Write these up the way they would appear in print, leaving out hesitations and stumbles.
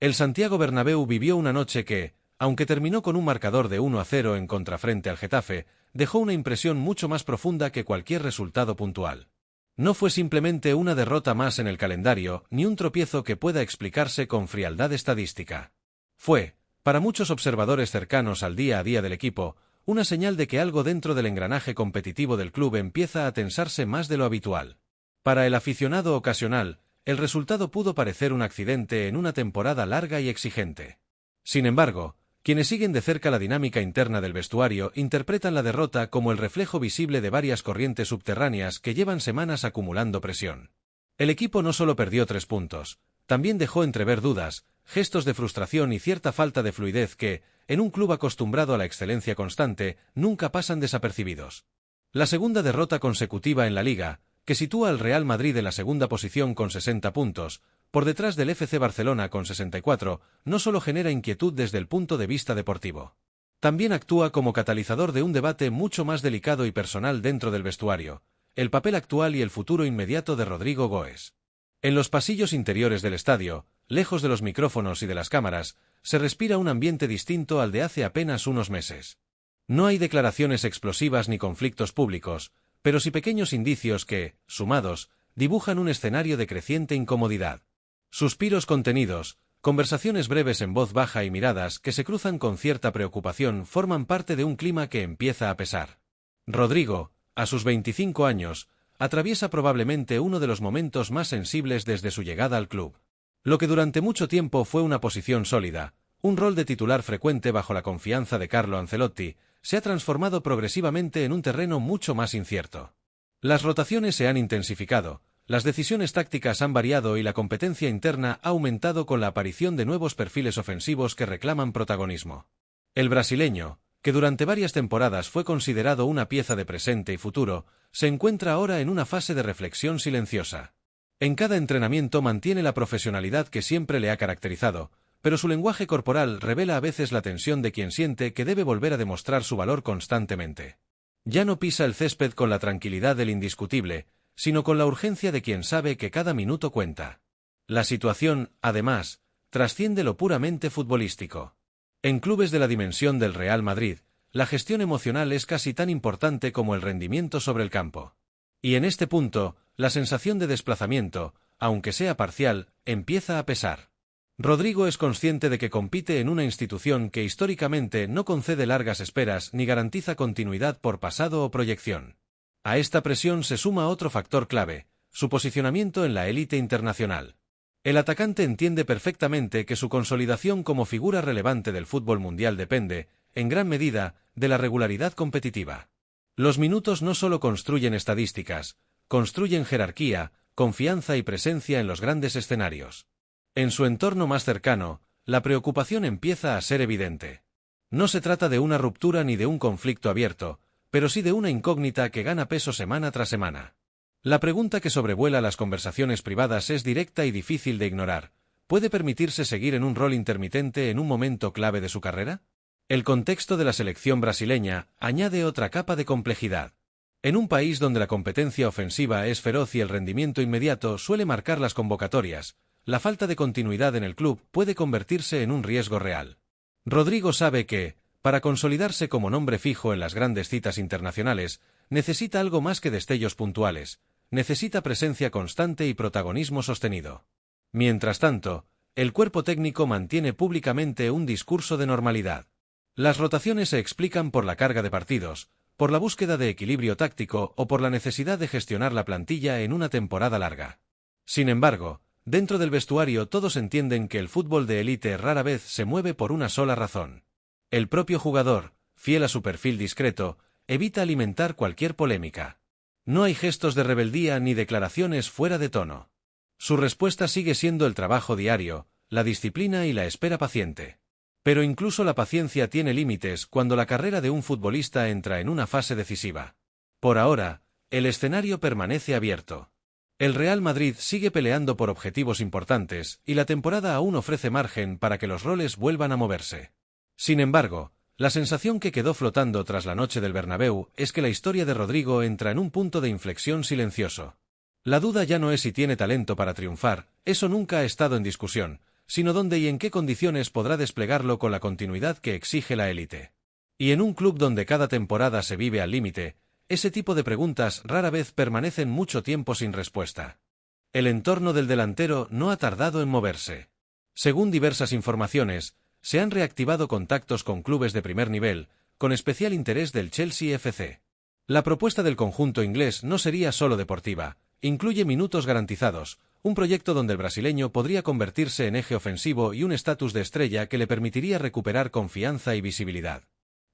El Santiago Bernabéu vivió una noche que, aunque terminó con un marcador de 1-0 en contra frente al Getafe, dejó una impresión mucho más profunda que cualquier resultado puntual. No fue simplemente una derrota más en el calendario, ni un tropiezo que pueda explicarse con frialdad estadística. Fue, para muchos observadores cercanos al día a día del equipo, una señal de que algo dentro del engranaje competitivo del club empieza a tensarse más de lo habitual. Para el aficionado ocasional, el resultado pudo parecer un accidente en una temporada larga y exigente. Sin embargo, quienes siguen de cerca la dinámica interna del vestuario interpretan la derrota como el reflejo visible de varias corrientes subterráneas que llevan semanas acumulando presión. El equipo no solo perdió 3 puntos, también dejó entrever dudas, gestos de frustración y cierta falta de fluidez que, en un club acostumbrado a la excelencia constante, nunca pasan desapercibidos. La segunda derrota consecutiva en la Liga, que sitúa al Real Madrid en la segunda posición con 60 puntos, por detrás del FC Barcelona con 64, no solo genera inquietud desde el punto de vista deportivo. También actúa como catalizador de un debate mucho más delicado y personal dentro del vestuario, el papel actual y el futuro inmediato de Rodrigo Goes. En los pasillos interiores del estadio, lejos de los micrófonos y de las cámaras, se respira un ambiente distinto al de hace apenas unos meses. No hay declaraciones explosivas ni conflictos públicos, pero sí pequeños indicios que, sumados, dibujan un escenario de creciente incomodidad. Suspiros contenidos, conversaciones breves en voz baja y miradas que se cruzan con cierta preocupación forman parte de un clima que empieza a pesar. Rodrigo, a sus 25 años, atraviesa probablemente uno de los momentos más sensibles desde su llegada al club. Lo que durante mucho tiempo fue una posición sólida, un rol de titular frecuente bajo la confianza de Carlo Ancelotti, se ha transformado progresivamente en un terreno mucho más incierto. Las rotaciones se han intensificado, las decisiones tácticas han variado y la competencia interna ha aumentado con la aparición de nuevos perfiles ofensivos que reclaman protagonismo. El brasileño, que durante varias temporadas fue considerado una pieza de presente y futuro, se encuentra ahora en una fase de reflexión silenciosa. En cada entrenamiento mantiene la profesionalidad que siempre le ha caracterizado, pero su lenguaje corporal revela a veces la tensión de quien siente que debe volver a demostrar su valor constantemente. Ya no pisa el césped con la tranquilidad del indiscutible, sino con la urgencia de quien sabe que cada minuto cuenta. La situación, además, trasciende lo puramente futbolístico. En clubes de la dimensión del Real Madrid, la gestión emocional es casi tan importante como el rendimiento sobre el campo. Y en este punto, la sensación de desplazamiento, aunque sea parcial, empieza a pesar. Rodrigo es consciente de que compite en una institución que históricamente no concede largas esperas ni garantiza continuidad por pasado o proyección. A esta presión se suma otro factor clave, su posicionamiento en la élite internacional. El atacante entiende perfectamente que su consolidación como figura relevante del fútbol mundial depende, en gran medida, de la regularidad competitiva. Los minutos no solo construyen estadísticas, construyen jerarquía, confianza y presencia en los grandes escenarios. En su entorno más cercano, la preocupación empieza a ser evidente. No se trata de una ruptura ni de un conflicto abierto, pero sí de una incógnita que gana peso semana tras semana. La pregunta que sobrevuela las conversaciones privadas es directa y difícil de ignorar. ¿Puede permitirse seguir en un rol intermitente en un momento clave de su carrera? El contexto de la selección brasileña añade otra capa de complejidad. En un país donde la competencia ofensiva es feroz y el rendimiento inmediato suele marcar las convocatorias, la falta de continuidad en el club puede convertirse en un riesgo real. Rodrigo sabe que, para consolidarse como nombre fijo en las grandes citas internacionales, necesita algo más que destellos puntuales, necesita presencia constante y protagonismo sostenido. Mientras tanto, el cuerpo técnico mantiene públicamente un discurso de normalidad. Las rotaciones se explican por la carga de partidos, por la búsqueda de equilibrio táctico o por la necesidad de gestionar la plantilla en una temporada larga. Sin embargo, dentro del vestuario todos entienden que el fútbol de élite rara vez se mueve por una sola razón. El propio jugador, fiel a su perfil discreto, evita alimentar cualquier polémica. No hay gestos de rebeldía ni declaraciones fuera de tono. Su respuesta sigue siendo el trabajo diario, la disciplina y la espera paciente. Pero incluso la paciencia tiene límites cuando la carrera de un futbolista entra en una fase decisiva. Por ahora, el escenario permanece abierto. El Real Madrid sigue peleando por objetivos importantes y la temporada aún ofrece margen para que los roles vuelvan a moverse. Sin embargo, la sensación que quedó flotando tras la noche del Bernabéu es que la historia de Rodrigo entra en un punto de inflexión silencioso. La duda ya no es si tiene talento para triunfar, eso nunca ha estado en discusión, sino dónde y en qué condiciones podrá desplegarlo con la continuidad que exige la élite. Y en un club donde cada temporada se vive al límite, ese tipo de preguntas rara vez permanecen mucho tiempo sin respuesta. El entorno del delantero no ha tardado en moverse. Según diversas informaciones, se han reactivado contactos con clubes de primer nivel, con especial interés del Chelsea FC. La propuesta del conjunto inglés no sería solo deportiva, incluye minutos garantizados, un proyecto donde el brasileño podría convertirse en eje ofensivo y un estatus de estrella que le permitiría recuperar confianza y visibilidad.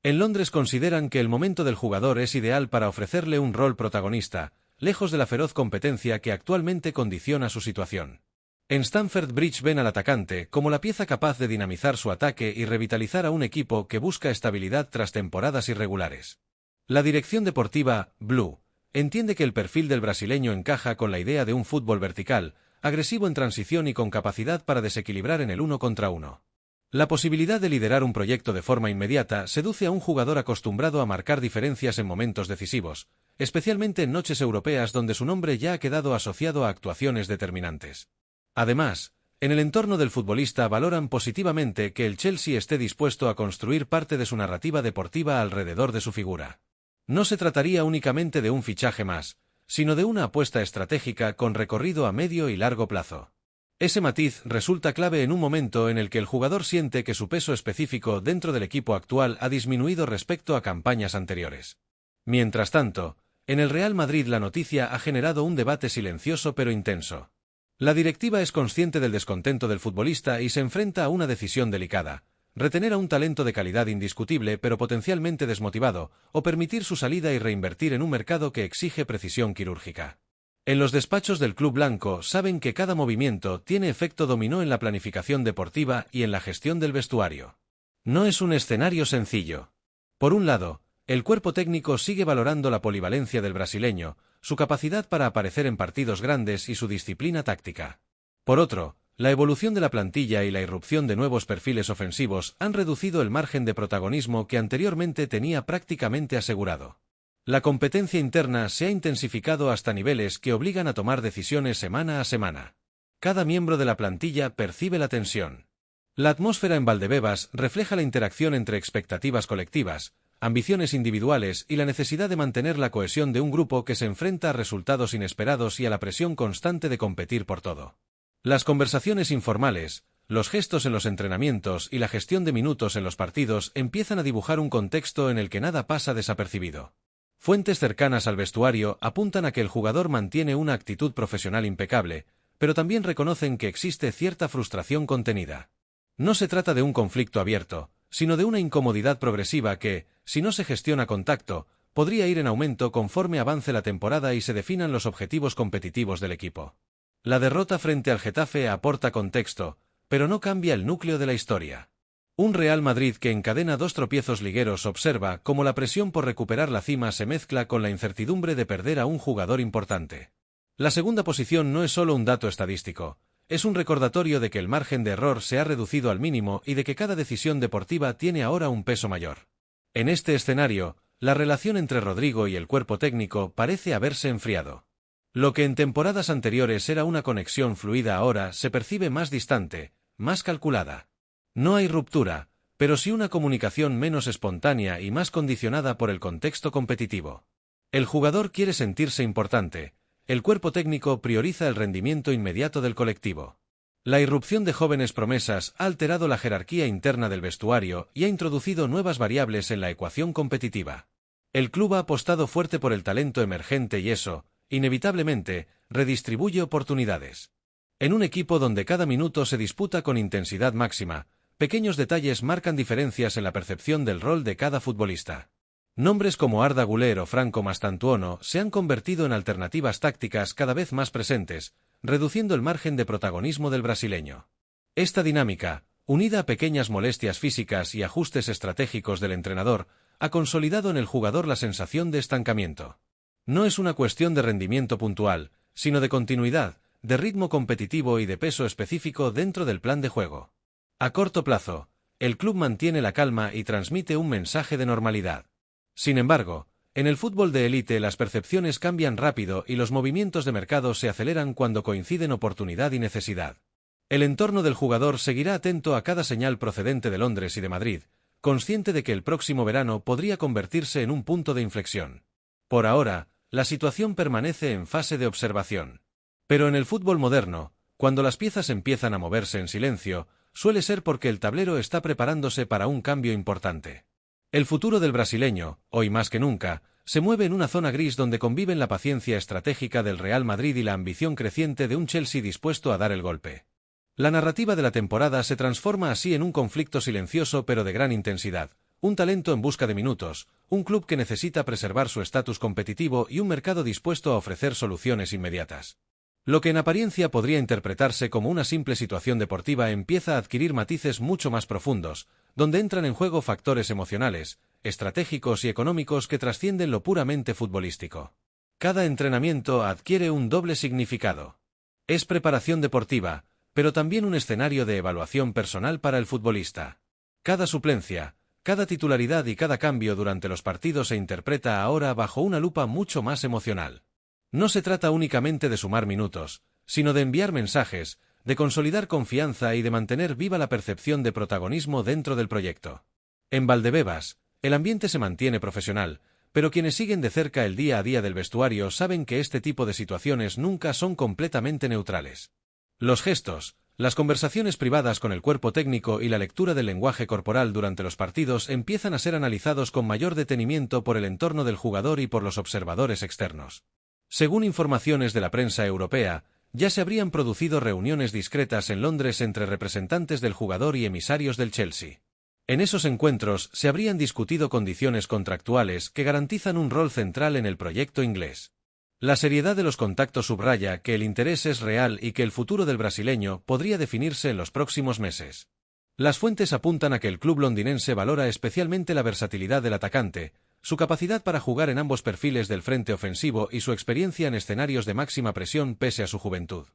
En Londres consideran que el momento del jugador es ideal para ofrecerle un rol protagonista, lejos de la feroz competencia que actualmente condiciona su situación. En Stamford Bridge ven al atacante como la pieza capaz de dinamizar su ataque y revitalizar a un equipo que busca estabilidad tras temporadas irregulares. La dirección deportiva, Blue, entiende que el perfil del brasileño encaja con la idea de un fútbol vertical, agresivo en transición y con capacidad para desequilibrar en el 1 contra 1. La posibilidad de liderar un proyecto de forma inmediata seduce a un jugador acostumbrado a marcar diferencias en momentos decisivos, especialmente en noches europeas donde su nombre ya ha quedado asociado a actuaciones determinantes. Además, en el entorno del futbolista valoran positivamente que el Chelsea esté dispuesto a construir parte de su narrativa deportiva alrededor de su figura. No se trataría únicamente de un fichaje más, sino de una apuesta estratégica con recorrido a medio y largo plazo. Ese matiz resulta clave en un momento en el que el jugador siente que su peso específico dentro del equipo actual ha disminuido respecto a campañas anteriores. Mientras tanto, en el Real Madrid la noticia ha generado un debate silencioso pero intenso. La directiva es consciente del descontento del futbolista y se enfrenta a una decisión delicada: retener a un talento de calidad indiscutible pero potencialmente desmotivado, o permitir su salida y reinvertir en un mercado que exige precisión quirúrgica. En los despachos del club blanco saben que cada movimiento tiene efecto dominó en la planificación deportiva y en la gestión del vestuario. No es un escenario sencillo. Por un lado, el cuerpo técnico sigue valorando la polivalencia del brasileño, su capacidad para aparecer en partidos grandes y su disciplina táctica. Por otro, la evolución de la plantilla y la irrupción de nuevos perfiles ofensivos han reducido el margen de protagonismo que anteriormente tenía prácticamente asegurado. La competencia interna se ha intensificado hasta niveles que obligan a tomar decisiones semana a semana. Cada miembro de la plantilla percibe la tensión. La atmósfera en Valdebebas refleja la interacción entre expectativas colectivas, ambiciones individuales y la necesidad de mantener la cohesión de un grupo que se enfrenta a resultados inesperados y a la presión constante de competir por todo. Las conversaciones informales, los gestos en los entrenamientos y la gestión de minutos en los partidos empiezan a dibujar un contexto en el que nada pasa desapercibido. Fuentes cercanas al vestuario apuntan a que el jugador mantiene una actitud profesional impecable, pero también reconocen que existe cierta frustración contenida. No se trata de un conflicto abierto, sino de una incomodidad progresiva que, si no se gestiona con tacto, podría ir en aumento conforme avance la temporada y se definan los objetivos competitivos del equipo. La derrota frente al Getafe aporta contexto, pero no cambia el núcleo de la historia. Un Real Madrid que encadena 2 tropiezos ligueros observa cómo la presión por recuperar la cima se mezcla con la incertidumbre de perder a un jugador importante. La segunda posición no es solo un dato estadístico, es un recordatorio de que el margen de error se ha reducido al mínimo y de que cada decisión deportiva tiene ahora un peso mayor. En este escenario, la relación entre Rodrigo y el cuerpo técnico parece haberse enfriado. Lo que en temporadas anteriores era una conexión fluida ahora se percibe más distante, más calculada. No hay ruptura, pero sí una comunicación menos espontánea y más condicionada por el contexto competitivo. El jugador quiere sentirse importante, el cuerpo técnico prioriza el rendimiento inmediato del colectivo. La irrupción de jóvenes promesas ha alterado la jerarquía interna del vestuario y ha introducido nuevas variables en la ecuación competitiva. El club ha apostado fuerte por el talento emergente y eso, inevitablemente, redistribuye oportunidades. En un equipo donde cada minuto se disputa con intensidad máxima, pequeños detalles marcan diferencias en la percepción del rol de cada futbolista. Nombres como Arda Güler o Franco Mastantuono se han convertido en alternativas tácticas cada vez más presentes, reduciendo el margen de protagonismo del brasileño. Esta dinámica, unida a pequeñas molestias físicas y ajustes estratégicos del entrenador, ha consolidado en el jugador la sensación de estancamiento. No es una cuestión de rendimiento puntual, sino de continuidad, de ritmo competitivo y de peso específico dentro del plan de juego. A corto plazo, el club mantiene la calma y transmite un mensaje de normalidad. Sin embargo, en el fútbol de élite las percepciones cambian rápido y los movimientos de mercado se aceleran cuando coinciden oportunidad y necesidad. El entorno del jugador seguirá atento a cada señal procedente de Londres y de Madrid, consciente de que el próximo verano podría convertirse en un punto de inflexión. Por ahora, la situación permanece en fase de observación. Pero en el fútbol moderno, cuando las piezas empiezan a moverse en silencio, suele ser porque el tablero está preparándose para un cambio importante. El futuro del brasileño, hoy más que nunca, se mueve en una zona gris donde conviven la paciencia estratégica del Real Madrid y la ambición creciente de un Chelsea dispuesto a dar el golpe. La narrativa de la temporada se transforma así en un conflicto silencioso pero de gran intensidad, un talento en busca de minutos, un club que necesita preservar su estatus competitivo y un mercado dispuesto a ofrecer soluciones inmediatas. Lo que en apariencia podría interpretarse como una simple situación deportiva empieza a adquirir matices mucho más profundos, donde entran en juego factores emocionales, estratégicos y económicos que trascienden lo puramente futbolístico. Cada entrenamiento adquiere un doble significado. Es preparación deportiva, pero también un escenario de evaluación personal para el futbolista. Cada suplencia, cada titularidad y cada cambio durante los partidos se interpreta ahora bajo una lupa mucho más emocional. No se trata únicamente de sumar minutos, sino de enviar mensajes, de consolidar confianza y de mantener viva la percepción de protagonismo dentro del proyecto. En Valdebebas, el ambiente se mantiene profesional, pero quienes siguen de cerca el día a día del vestuario saben que este tipo de situaciones nunca son completamente neutrales. Los gestos, las conversaciones privadas con el cuerpo técnico y la lectura del lenguaje corporal durante los partidos empiezan a ser analizados con mayor detenimiento por el entorno del jugador y por los observadores externos. Según informaciones de la prensa europea, ya se habrían producido reuniones discretas en Londres entre representantes del jugador y emisarios del Chelsea. En esos encuentros se habrían discutido condiciones contractuales que garantizan un rol central en el proyecto inglés. La seriedad de los contactos subraya que el interés es real y que el futuro del brasileño podría definirse en los próximos meses. Las fuentes apuntan a que el club londinense valora especialmente la versatilidad del atacante, su capacidad para jugar en ambos perfiles del frente ofensivo y su experiencia en escenarios de máxima presión pese a su juventud.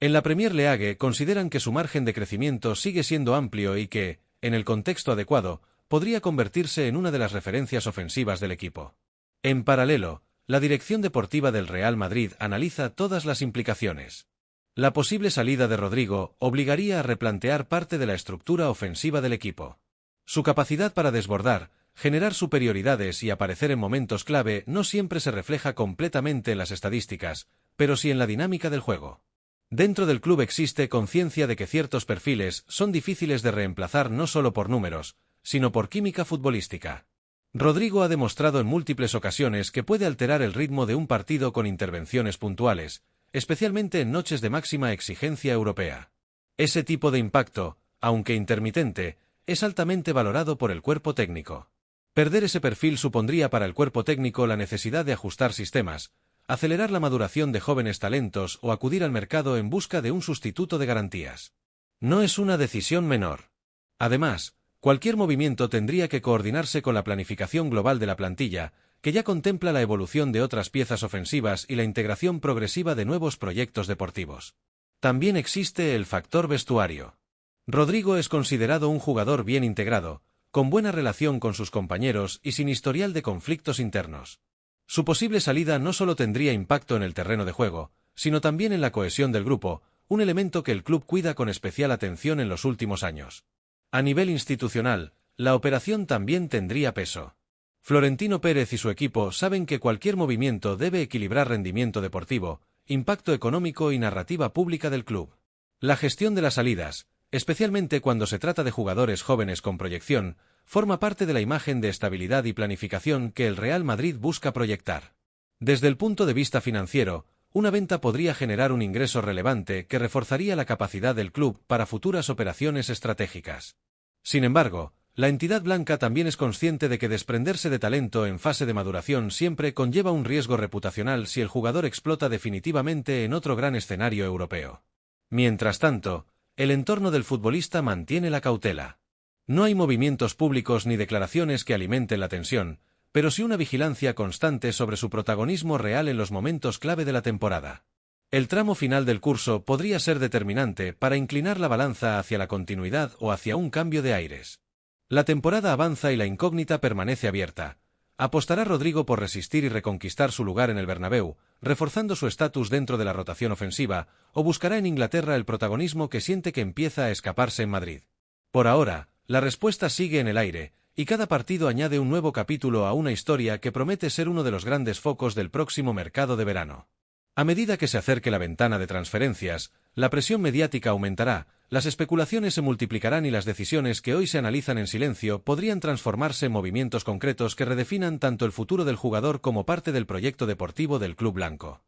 En la Premier League consideran que su margen de crecimiento sigue siendo amplio y que, en el contexto adecuado, podría convertirse en una de las referencias ofensivas del equipo. En paralelo, la dirección deportiva del Real Madrid analiza todas las implicaciones. La posible salida de Rodrigo obligaría a replantear parte de la estructura ofensiva del equipo. Su capacidad para desbordar, generar superioridades y aparecer en momentos clave no siempre se refleja completamente en las estadísticas, pero sí en la dinámica del juego. Dentro del club existe conciencia de que ciertos perfiles son difíciles de reemplazar no solo por números, sino por química futbolística. Rodrigo ha demostrado en múltiples ocasiones que puede alterar el ritmo de un partido con intervenciones puntuales, especialmente en noches de máxima exigencia europea. Ese tipo de impacto, aunque intermitente, es altamente valorado por el cuerpo técnico. Perder ese perfil supondría para el cuerpo técnico la necesidad de ajustar sistemas, acelerar la maduración de jóvenes talentos o acudir al mercado en busca de un sustituto de garantías. No es una decisión menor. Además, cualquier movimiento tendría que coordinarse con la planificación global de la plantilla, que ya contempla la evolución de otras piezas ofensivas y la integración progresiva de nuevos proyectos deportivos. También existe el factor vestuario. Rodrigo es considerado un jugador bien integrado, con buena relación con sus compañeros y sin historial de conflictos internos. Su posible salida no solo tendría impacto en el terreno de juego, sino también en la cohesión del grupo, un elemento que el club cuida con especial atención en los últimos años. A nivel institucional, la operación también tendría peso. Florentino Pérez y su equipo saben que cualquier movimiento debe equilibrar rendimiento deportivo, impacto económico y narrativa pública del club. La gestión de las salidas, especialmente cuando se trata de jugadores jóvenes con proyección, forma parte de la imagen de estabilidad y planificación que el Real Madrid busca proyectar. Desde el punto de vista financiero, una venta podría generar un ingreso relevante que reforzaría la capacidad del club para futuras operaciones estratégicas. Sin embargo, la entidad blanca también es consciente de que desprenderse de talento en fase de maduración siempre conlleva un riesgo reputacional si el jugador explota definitivamente en otro gran escenario europeo. Mientras tanto, el entorno del futbolista mantiene la cautela. No hay movimientos públicos ni declaraciones que alimenten la tensión, pero sí una vigilancia constante sobre su protagonismo real en los momentos clave de la temporada. El tramo final del curso podría ser determinante para inclinar la balanza hacia la continuidad o hacia un cambio de aires. La temporada avanza y la incógnita permanece abierta. ¿Apostará Rodrigo por resistir y reconquistar su lugar en el Bernabéu, reforzando su estatus dentro de la rotación ofensiva, o buscará en Inglaterra el protagonismo que siente que empieza a escaparse en Madrid? Por ahora, la respuesta sigue en el aire, y cada partido añade un nuevo capítulo a una historia que promete ser uno de los grandes focos del próximo mercado de verano. A medida que se acerque la ventana de transferencias, la presión mediática aumentará, las especulaciones se multiplicarán y las decisiones que hoy se analizan en silencio podrían transformarse en movimientos concretos que redefinan tanto el futuro del jugador como parte del proyecto deportivo del club blanco.